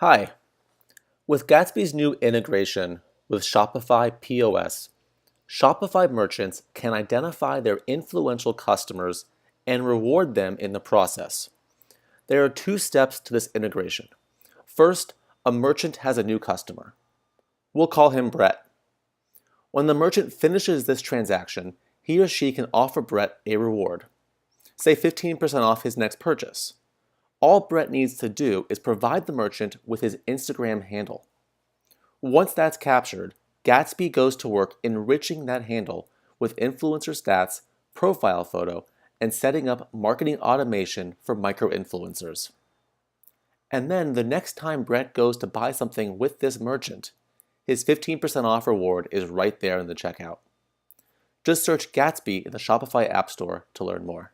Hi. With Gatsby's new integration with Shopify POS, Shopify merchants can identify their influential customers and reward them in the process. There are two steps to this integration. First, a merchant has a new customer. We'll call him Brett. When the merchant finishes this transaction, he or she can offer Brett a reward, say 15% off his next purchase. All Brett needs to do is provide the merchant with his Instagram handle. Once that's captured, Gatsby goes to work enriching that handle with influencer stats, profile photo, and setting up marketing automation for micro-influencers. And then the next time Brett goes to buy something with this merchant, his 15% off reward is right there in the checkout. Just search Gatsby in the Shopify App Store to learn more.